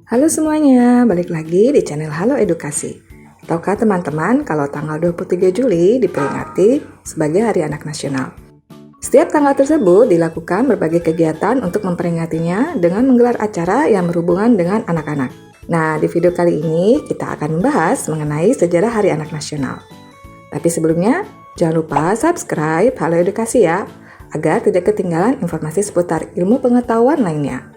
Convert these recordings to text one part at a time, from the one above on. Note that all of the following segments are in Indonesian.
Halo semuanya, balik lagi di channel Halo Edukasi. Tahukah teman-teman kalau tanggal 23 Juli diperingati sebagai Hari Anak Nasional? Setiap tanggal tersebut dilakukan berbagai kegiatan untuk memperingatinya dengan menggelar acara yang berhubungan dengan anak-anak. Nah, di video kali ini kita akan membahas mengenai sejarah Hari Anak Nasional. Tapi sebelumnya, jangan lupa subscribe Halo Edukasi ya, agar tidak ketinggalan informasi seputar ilmu pengetahuan lainnya.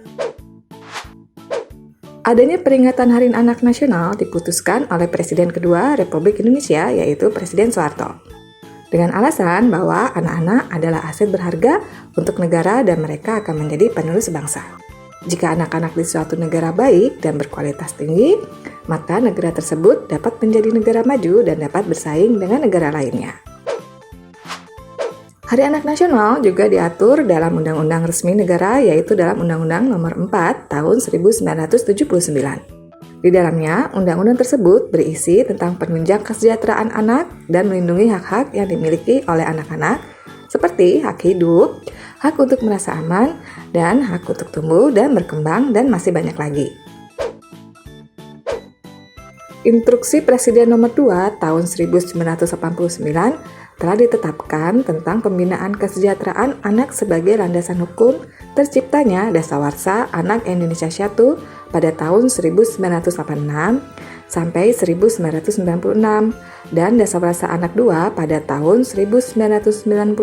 Adanya peringatan Hari Anak Nasional diputuskan oleh Presiden kedua Republik Indonesia, yaitu Presiden Soeharto. Dengan alasan bahwa anak-anak adalah aset berharga untuk negara dan mereka akan menjadi penerus bangsa. Jika anak-anak di suatu negara baik dan berkualitas tinggi, maka negara tersebut dapat menjadi negara maju dan dapat bersaing dengan negara lainnya. Hari Anak Nasional juga diatur dalam Undang-Undang Resmi Negara, yaitu dalam Undang-Undang Nomor 4 Tahun 1979. Di dalamnya, undang-undang tersebut berisi tentang penunjang kesejahteraan anak dan melindungi hak-hak yang dimiliki oleh anak-anak, seperti hak hidup, hak untuk merasa aman, dan hak untuk tumbuh dan berkembang, dan masih banyak lagi. Instruksi Presiden Nomor 2 Tahun 1989 telah ditetapkan tentang pembinaan kesejahteraan anak sebagai landasan hukum terciptanya Dasawarsa Anak Indonesia I pada tahun 1986 sampai 1996 dan Dasawarsa Anak II pada tahun 1996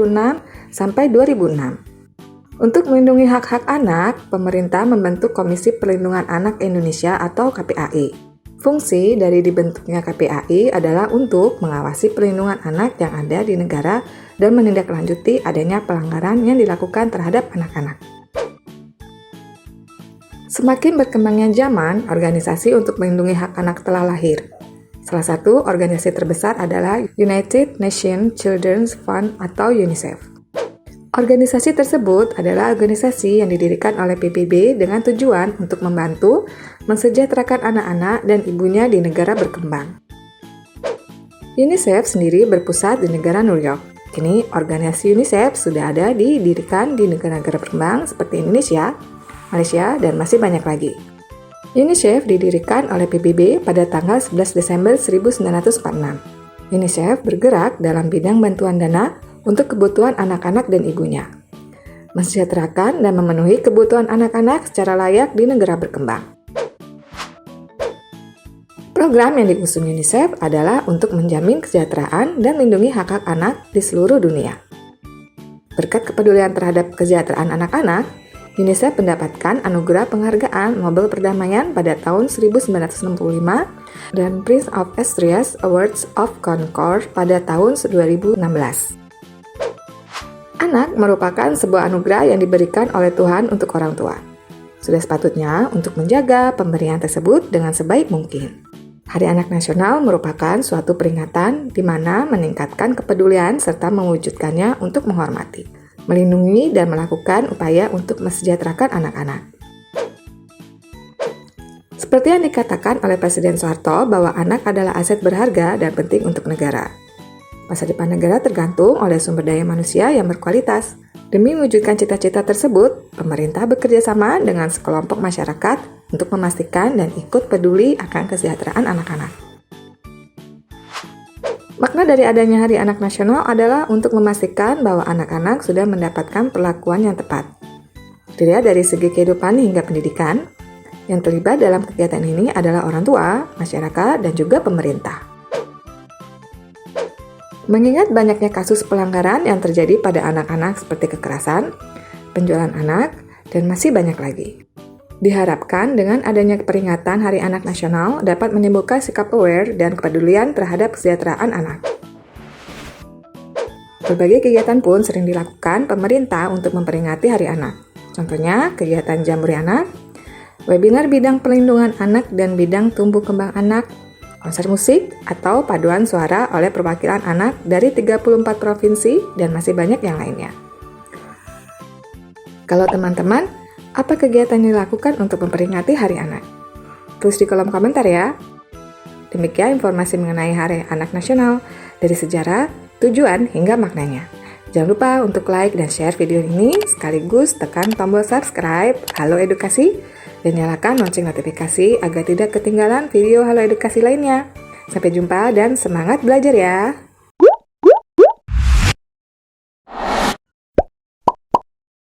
sampai 2006. Untuk melindungi hak-hak anak, pemerintah membentuk Komisi Perlindungan Anak Indonesia atau KPAI. Fungsi dari dibentuknya KPAI adalah untuk mengawasi perlindungan anak yang ada di negara dan menindaklanjuti adanya pelanggaran yang dilakukan terhadap anak-anak. Semakin berkembangnya zaman, organisasi untuk melindungi hak anak telah lahir. Salah satu organisasi terbesar adalah United Nations Children's Fund atau UNICEF. Organisasi tersebut adalah organisasi yang didirikan oleh PBB dengan tujuan untuk membantu mensejahterakan anak-anak dan ibunya di negara berkembang. UNICEF sendiri berpusat di negara New York. Kini organisasi UNICEF sudah ada didirikan di negara-negara berkembang seperti Indonesia, Malaysia, dan masih banyak lagi. UNICEF didirikan oleh PBB pada tanggal 11 Desember 1946. UNICEF bergerak dalam bidang bantuan dana untuk kebutuhan anak-anak dan ibunya, mensejahterakan dan memenuhi kebutuhan anak-anak secara layak di negara berkembang. Program yang diusung UNICEF adalah untuk menjamin kesejahteraan dan melindungi hak-hak anak di seluruh dunia. Berkat kepedulian terhadap kesejahteraan anak-anak, UNICEF mendapatkan anugerah penghargaan Nobel Perdamaian pada tahun 1965 dan Prince of Asturias Awards of Concord pada tahun 2016. Anak merupakan sebuah anugerah yang diberikan oleh Tuhan untuk orang tua. Sudah sepatutnya untuk menjaga pemberian tersebut dengan sebaik mungkin. Hari Anak Nasional merupakan suatu peringatan di mana meningkatkan kepedulian serta mewujudkannya untuk menghormati, melindungi, dan melakukan upaya untuk mesejahterakan anak-anak. Seperti yang dikatakan oleh Presiden Soeharto bahwa anak adalah aset berharga dan penting untuk negara. Masa depan negara tergantung oleh sumber daya manusia yang berkualitas. Demi mewujudkan cita-cita tersebut, pemerintah bekerja sama dengan sekelompok masyarakat untuk memastikan dan ikut peduli akan kesejahteraan anak-anak. Makna dari adanya Hari Anak Nasional adalah untuk memastikan bahwa anak-anak sudah mendapatkan perlakuan yang tepat. Dilihat dari segi kehidupan hingga pendidikan, yang terlibat dalam kegiatan ini adalah orang tua, masyarakat, dan juga pemerintah. Mengingat banyaknya kasus pelanggaran yang terjadi pada anak-anak seperti kekerasan, penjualan anak, dan masih banyak lagi. Diharapkan dengan adanya peringatan Hari Anak Nasional dapat menimbulkan sikap aware dan kepedulian terhadap kesejahteraan anak. Berbagai kegiatan pun sering dilakukan pemerintah untuk memperingati Hari Anak. Contohnya, kegiatan Jambore Anak, webinar bidang perlindungan anak dan bidang tumbuh kembang anak, konser musik, atau paduan suara oleh perwakilan anak dari 34 provinsi, dan masih banyak yang lainnya. Kalau teman-teman, apa kegiatan yang dilakukan untuk memperingati Hari Anak? Tulis di kolom komentar ya. Demikian informasi mengenai Hari Anak Nasional, dari sejarah, tujuan, hingga maknanya. Jangan lupa untuk like dan share video ini, sekaligus tekan tombol subscribe Halo Edukasi dan nyalakan lonceng notifikasi agar tidak ketinggalan video Halo Edukasi lainnya. Sampai jumpa dan semangat belajar ya!